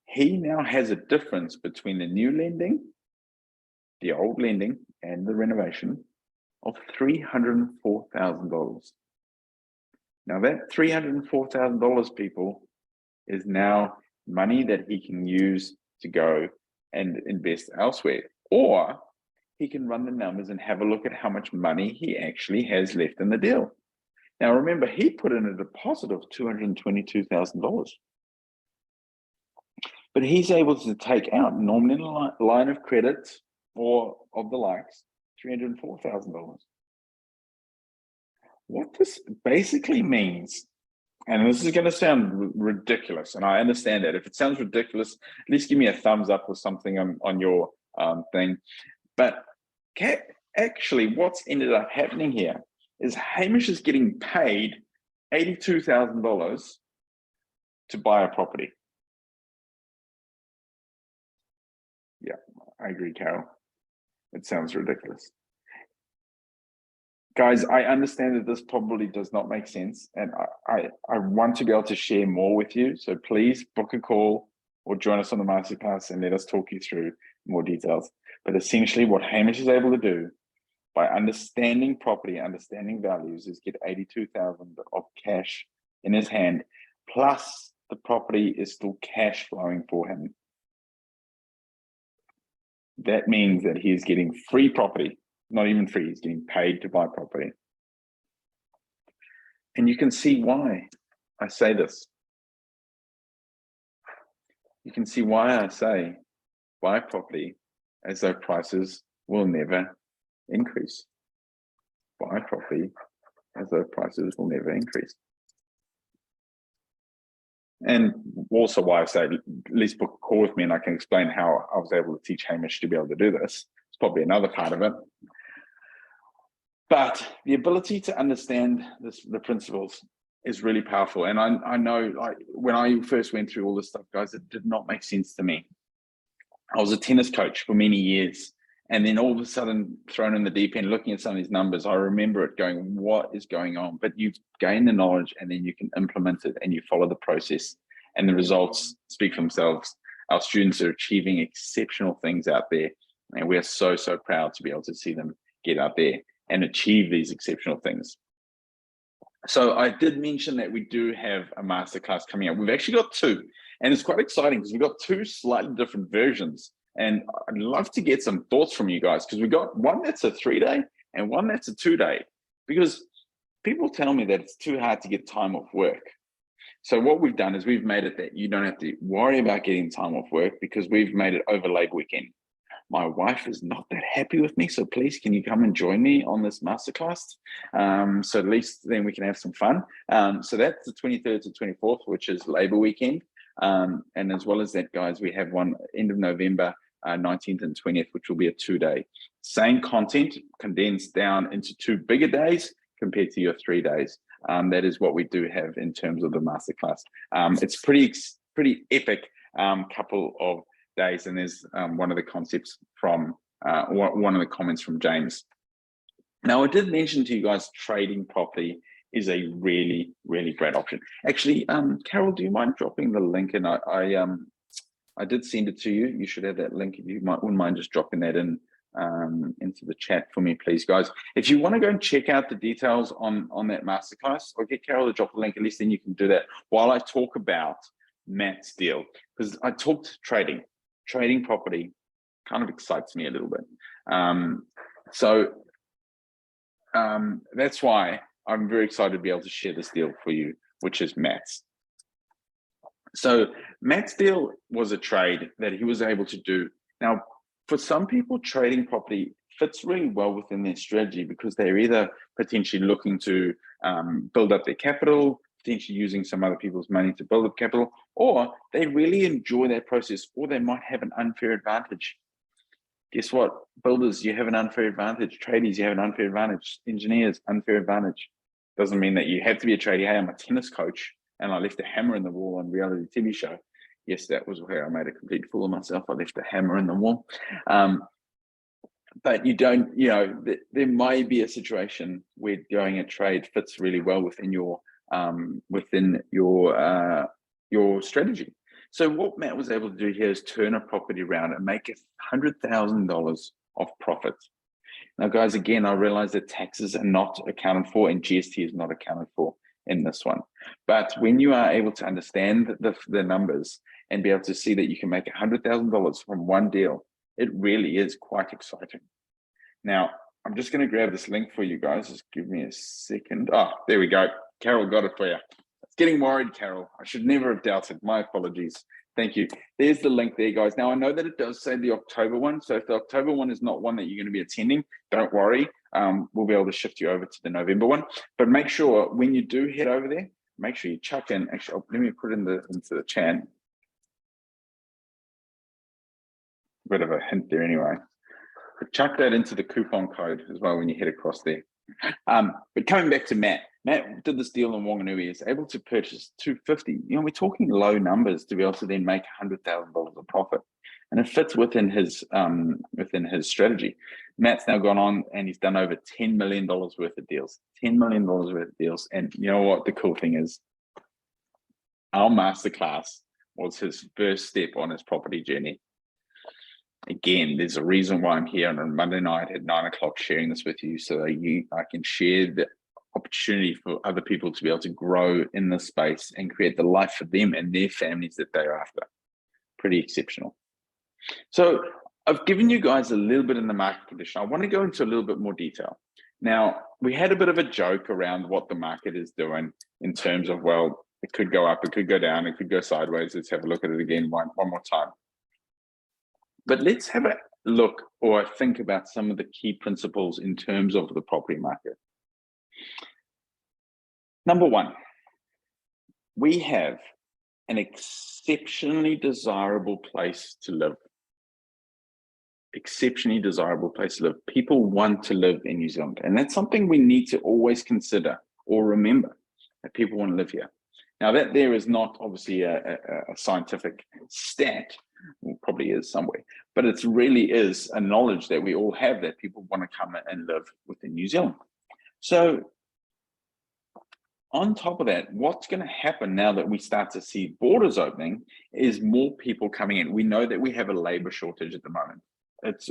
he now has a difference between the new lending, the old lending, and the renovation of $304,000. Now that $304,000, people, is now money that he can use to go and invest elsewhere. Or he can run the numbers and have a look at how much money he actually has left in the deal. Now remember, he put in a deposit of $222,000. but he's able to take out normally line of credit or of the likes, $304,000. What this basically means, and this is going to sound ridiculous, and I understand that. If it sounds ridiculous, at least give me a thumbs up or something on your thing. But actually, what's ended up happening here is Hamish is getting paid $82,000 to buy a property. Yeah, I agree, Carol. It sounds ridiculous. Guys, I understand that this probably does not make sense, and I want to be able to share more with you. So please book a call or join us on the masterclass and let us talk you through more details. But essentially what Hamish is able to do by understanding property, understanding values, is get 82,000 of cash in his hand, plus the property is still cash flowing for him. That means that he is getting free property. Not even free, he's getting paid to buy property. And you can see why I say this. You can see why I say buy property as though prices will never increase. Buy property as though prices will never increase. And also why I say at least book a call with me and I can explain how I was able to teach Hamish to be able to do this. It's probably another part of it. But the ability to understand the principles is really powerful. And I know, like, when I first went through all this stuff, guys, it did not make sense to me. I was a tennis coach for many years. And then all of a sudden thrown in the deep end, looking at some of these numbers, I remember it going, what is going on? But you gain the knowledge and then you can implement it and you follow the process and the results speak for themselves. Our students are achieving exceptional things out there. And we are so, so proud to be able to see them get out there and achieve these exceptional things. So I did mention that we do have a masterclass coming up. We've actually got two, and it's quite exciting because we've got two slightly different versions. And I'd love to get some thoughts from you guys, because we've got one that's a 3-day and one that's a 2-day, because people tell me that it's too hard to get time off work. So what we've done is we've made it that you don't have to worry about getting time off work, because we've made it over Labor weekend. My wife is not that happy with me, so please, can you come and join me on this masterclass? So at least then we can have some fun. So that's the 23rd to 24th, which is Labor weekend. And as well as that, guys, we have one end of November, 19th and 20th, which will be a 2-day. Same content condensed down into 2 bigger days compared to your 3 days. That is what we do have in terms of the masterclass. It's pretty epic couple of days, and there's one of the concepts from one of the comments from James. Now, I did mention to you guys trading property is a really, really great option. Actually, Carol, do you mind dropping the link? And I did send it to you. You should have that link. If you wouldn't mind just dropping that in into the chat for me, please, guys. If you want to go and check out the details on that masterclass, I'll get Carol to drop the link. At least then you can do that while I talk about Matt's deal, because I talked trading property kind of excites me a little bit. That's why I'm very excited to be able to share this deal for you, which is Matt's. So Matt's deal was a trade that he was able to do. Now, for some people, trading property fits really well within their strategy, because they're either potentially looking to build up their capital, potentially using some other people's money to build up capital, or they really enjoy that process, or they might have an unfair advantage. Guess what? Builders, you have an unfair advantage. Tradies, you have an unfair advantage. Engineers, unfair advantage. Doesn't mean that you have to be a tradie. Hey, I'm a tennis coach and I left a hammer in the wall on a reality TV show. Yes, that was where I made a complete fool of myself. I left a hammer in the wall. But you don't, there may be a situation where going a trade fits really well within your strategy. So what Matt was able to do here is turn a property around and make $100,000 of profit. Now, guys, again, I realize that taxes are not accounted for and GST is not accounted for in this one. But when you are able to understand the numbers and be able to see that you can make $100,000 from one deal, it really is quite exciting. Now, I'm just going to grab this link for you guys. Just give me a second. Oh, there we go. Carol got it for you. Getting worried, Carol. I should never have doubted. My apologies. Thank you. There's the link there, guys. Now, I know that it does say the October one. So if the October one is not one that you're going to be attending, don't worry. We'll be able to shift you over to the November one. But make sure when you do head over there, make sure you chuck in. Actually, let me put it into the chat. Bit of a hint there anyway. But chuck that into the coupon code as well when you head across there. But coming back to Matt did this deal in Wanganui, is able to purchase 250. You know, we're talking low numbers to be able to then make $100,000 of profit, and it fits within his strategy. Matt's now gone on and he's done over $10 million worth of deals. $10 million worth of deals, and you know what the cool thing is? Our masterclass was his first step on his property journey. Again, there's a reason why I'm here on a Monday night at 9 o'clock sharing this with you, so that I can share the opportunity for other people to be able to grow in this space and create the life for them and their families that they're after. Pretty exceptional. So I've given you guys a little bit in the market condition. I want to go into a little bit more detail. Now, we had a bit of a joke around what the market is doing in terms of, well, it could go up, it could go down, it could go sideways. Let's have a look at it again one more time. But let's have a look or think about some of the key principles in terms of the property market. Number one, we have an exceptionally desirable place to live. Exceptionally desirable place to live. People want to live in New Zealand, and that's something we need to always consider or remember, that people want to live here. Now, that there is not obviously a scientific stat, well, probably is somewhere, but it really is a knowledge that we all have, that people want to come and live within New Zealand. So on top of that, what's going to happen now that we start to see borders opening is more people coming in. We know that we have a labor shortage at the moment. It's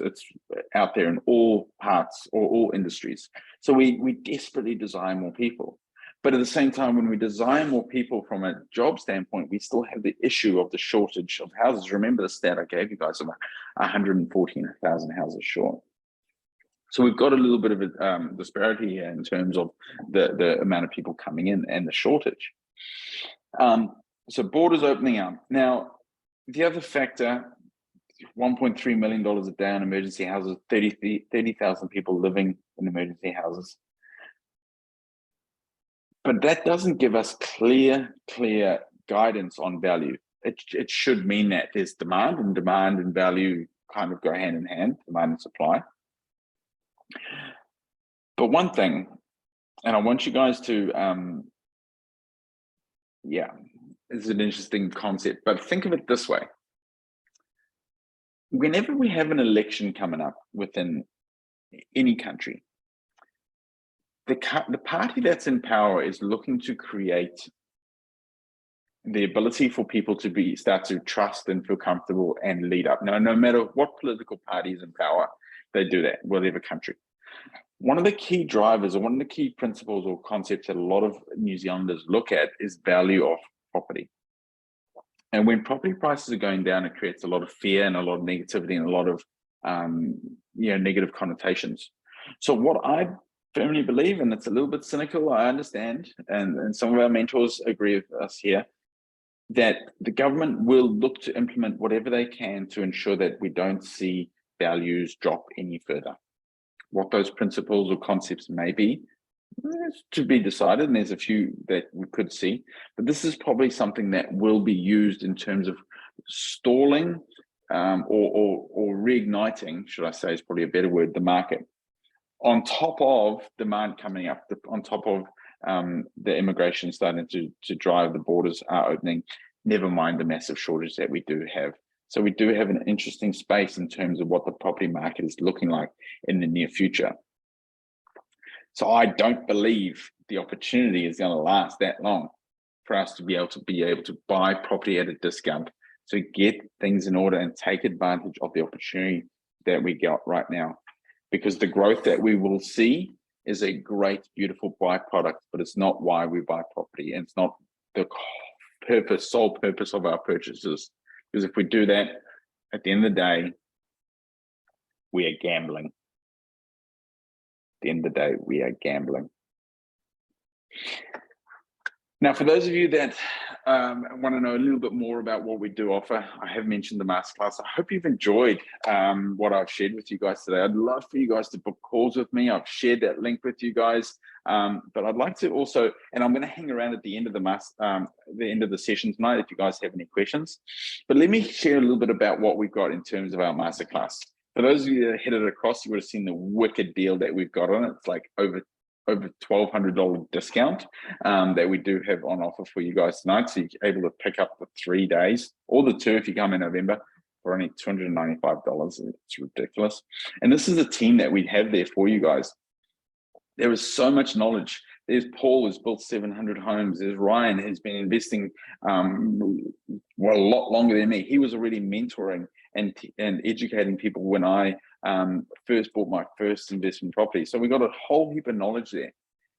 out there in all parts or all industries. So we desperately desire more people. But at the same time, when we desire more people from a job standpoint, we still have the issue of the shortage of houses. Remember the stat I gave you guys of 114,000 houses short. So we've got a little bit of a disparity here in terms of the amount of people coming in and the shortage. So borders opening up. Now, the other factor, $1.3 million a day on emergency houses, 30,000 people living in emergency houses. But that doesn't give us clear guidance on value. It should mean that there's demand and value kind of go hand in hand, demand and supply. But one thing, and I want you guys to, it's an interesting concept, but think of it this way. Whenever we have an election coming up within any country, the party that's in power is looking to create the ability for people to start to trust and feel comfortable and lead up. Now, no matter what political party is in power, they do that, whatever country. One of the key drivers or one of the key principles or concepts that a lot of New Zealanders look at is value of property. And when property prices are going down, it creates a lot of fear and a lot of negativity and a lot of negative connotations. So what I firmly believe, and it's a little bit cynical, I understand, and some of our mentors agree with us here, that the government will look to implement whatever they can to ensure that we don't see values drop any further. What those principles or concepts may be, to be decided, and there's a few that we could see, but this is probably something that will be used in terms of stalling or reigniting, should I say, is probably a better word, the market. On top of demand coming up, on top of the immigration starting to drive, the borders are opening, never mind the massive shortage that we do have. So we do have an interesting space in terms of what the property market is looking like in the near future. So I don't believe the opportunity is going to last that long for us to be able to buy property at a discount, to get things in order and take advantage of the opportunity that we got right now. Because the growth that we will see is a great, beautiful byproduct, but it's not why we buy property, and it's not the sole purpose of our purchases. Because if we do that, at the end of the day, we are gambling. At the end of the day, we are gambling. Now, for those of you that want to know a little bit more about what we do offer, I have mentioned the masterclass. I hope you've enjoyed what I've shared with you guys today. I'd love for you guys to book calls with me. I've shared that link with you guys, but I'd like to also, and I'm going to hang around at the end of the end of the session tonight if you guys have any questions. But let me share a little bit about what we've got in terms of our masterclass. For those of you that headed across, you would have seen the wicked deal that we've got on it. It's like over $1,200 discount that we do have on offer for you guys tonight. So you're able to pick up the 3 days or the 2 if you come in November for only $295. It's ridiculous. And this is a team that we have there for you guys. There is so much knowledge. There's Paul, who's built 700 homes. There's Ryan, who's been investing well, a lot longer than me. He was already mentoring and educating people when I first bought my first investment property. So we got a whole heap of knowledge there.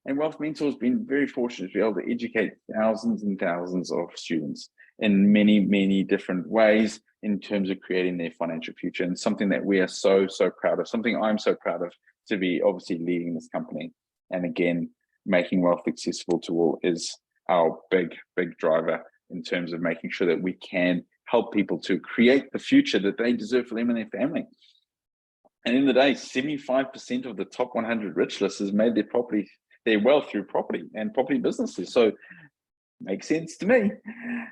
And Wealth Mentor has been very fortunate to be able to educate thousands and thousands of students in many, many different ways in terms of creating their financial future, and something that we are so, so proud of, something I'm so proud of to be obviously leading this company. And again, making wealth accessible to all is our big, big driver in terms of making sure that we can help people to create the future that they deserve for them and their family. And in the day, 75% of the top 100 rich list has made their wealth through property and property businesses. So makes sense to me.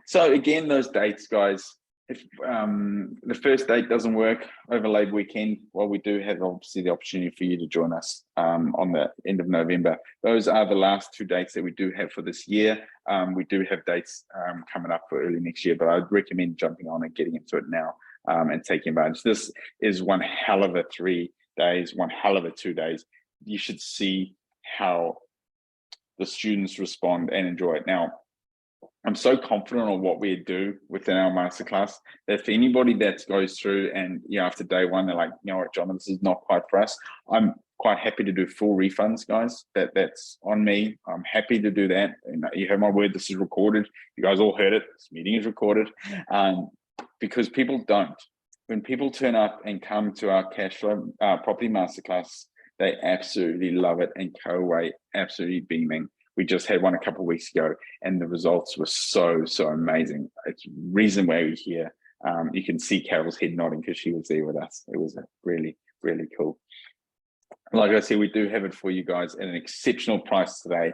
So again, those dates, guys, if the first date doesn't work over Labor weekend, well, we do have obviously the opportunity for you to join us on the end of November. Those are the last 2 dates that we do have for this year. We do have dates coming up for early next year, but I'd recommend jumping on and getting into it now and taking advantage. This is one hell of a 3 days, one hell of a 2 days. You should see how the students respond and enjoy it. Now, I'm so confident on what we do within our masterclass that for anybody that goes through and after day one, they're like, you know what, John, this is not quite for us. I'm quite happy to do full refunds, guys. That's on me. I'm happy to do that. And you have my word, this is recorded. You guys all heard it. This meeting is recorded because people don't. When people turn up and come to our cash flow property masterclass, they absolutely love it and go away absolutely beaming. We just had one a couple of weeks ago, and the results were so, so amazing. It's the reason why we're here. You can see Carol's head nodding because she was there with us. It was really, really cool. Like I said, we do have it for you guys at an exceptional price today.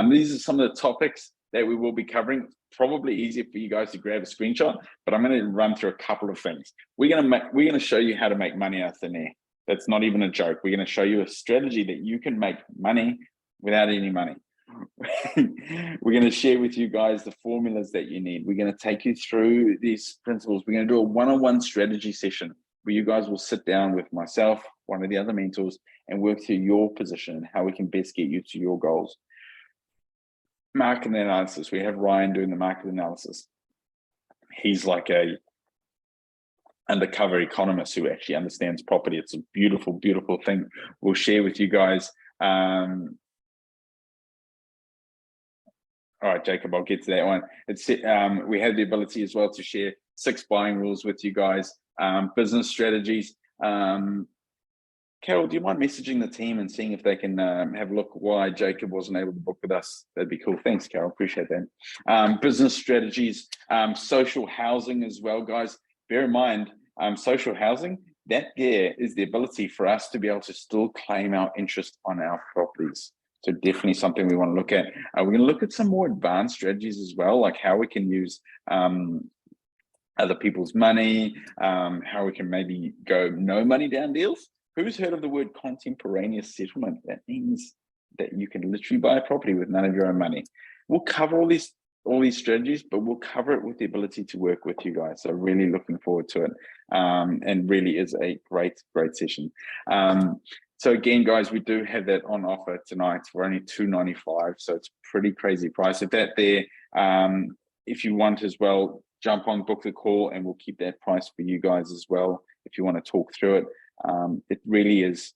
These are some of the topics that we will be covering. Probably easier for you guys to grab a screenshot, but I'm going to run through a couple of things. We're going to show you how to make money out of thin air. That's not even a joke. We're going to show you a strategy that you can make money without any money. We're going to share with you guys the formulas that you need. We're going to take you through these principles. We're going to do a one-on-one strategy session where you guys will sit down with myself, one of the other mentors, and work through your position and how we can best get you to your goals. Market analysis. We have Ryan doing the market analysis. He's like a undercover economist who actually understands property. It's a beautiful, beautiful thing. We'll share with you guys. All right, Jacob, I'll get to that one. It's we have the ability as well to share 6 buying rules with you guys, business strategies. Carol, do you mind messaging the team and seeing if they can have a look why Jacob wasn't able to book with us? That'd be cool. Thanks, Carol. Appreciate that. Business strategies, social housing as well, guys. Bear in mind, social housing, that there is the ability for us to be able to still claim our interest on our properties. So definitely something we want to look at. We're going to look at some more advanced strategies as well, like how we can use other people's money, how we can maybe go no money down deals. Who's heard of the word contemporaneous settlement? That means that you can literally buy a property with none of your own money. We'll cover all these strategies, but we'll cover it with the ability to work with you guys. So really looking forward to it, and really is a great, great session. So again, guys, we do have that on offer tonight for only $295. So it's a pretty crazy price. If that there, if you want as well, jump on, book the call, and we'll keep that price for you guys as well if you want to talk through it. It really is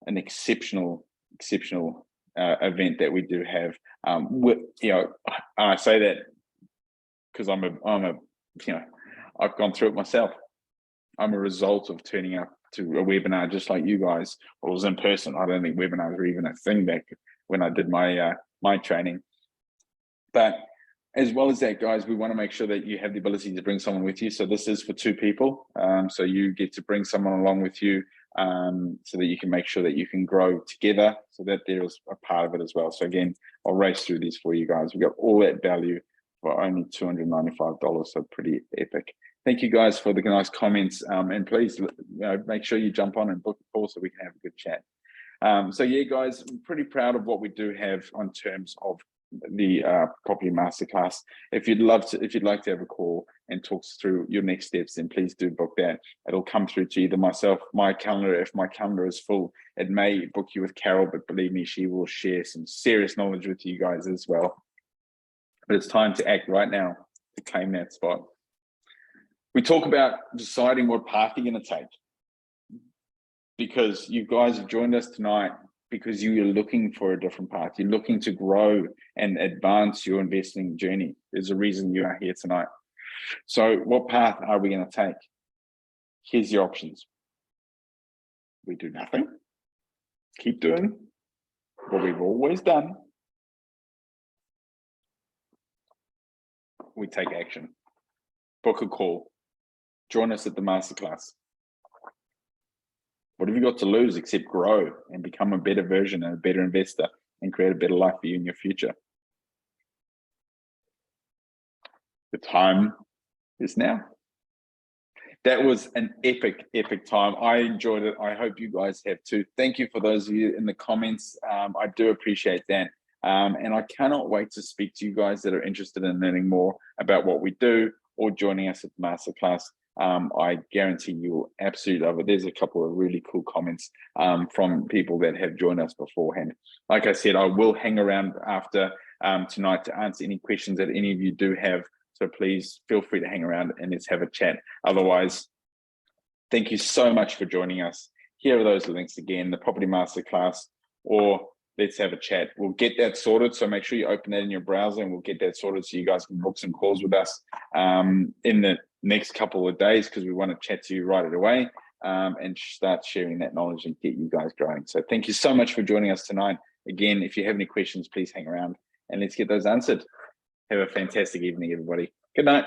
an exceptional event that we do have. I say that because I'm a I've gone through it myself. I'm a result of turning up to a webinar just like you guys. Well, it was in person. I don't think webinars were even a thing back when I did my my training. But as well as that, guys, we want to make sure that you have the ability to bring someone with you. So this is for 2 people. So you get to bring someone along with you, so that you can make sure that you can grow together, so that there is a part of it as well. So again, I'll race through these for you guys. We've got all that value for only $295, so pretty epic. Thank you guys for the nice comments, and please, make sure you jump on and book a call so we can have a good chat. So yeah, guys, I'm pretty proud of what we do have on terms of the property masterclass. If you'd like to have a call and talk us through your next steps, then please do book that. It'll come through to either myself, my calendar. If my calendar is full, it may book you with Carol, but believe me, she will share some serious knowledge with you guys as well. But it's time to act right now to claim that spot. We talk about deciding what path you're going to take, because you guys have joined us tonight because you are looking for a different path. You're looking to grow and advance your investing journey. There's a reason you are here tonight. So what path are we going to take? Here's your options. We do nothing. Keep doing what we've always done. We take action. Book a call. Join us at the masterclass. What have you got to lose except grow and become a better version and a better investor and create a better life for you in your future? The time is now. That was an epic time. I enjoyed it. I hope you guys have too. Thank you for those of you in the comments. I do appreciate that. And I cannot wait to speak to you guys that are interested in learning more about what we do or joining us at the masterclass. I guarantee you will absolutely love it. There's a couple of really cool comments from people that have joined us beforehand. Like I said, I will hang around after tonight to answer any questions that any of you do have. So please feel free to hang around and let's have a chat. Otherwise, thank you so much for joining us. Here are those links again, the Property Masterclass or Let's Have a Chat. We'll get that sorted. So make sure you open that in your browser and we'll get that sorted so you guys can book some calls with us in the next couple of days, because we want to chat to you right away and start sharing that knowledge and get you guys growing. So thank you so much for joining us tonight. Again, if you have any questions, please hang around and let's get those answered. Have a fantastic evening, everybody. Good night.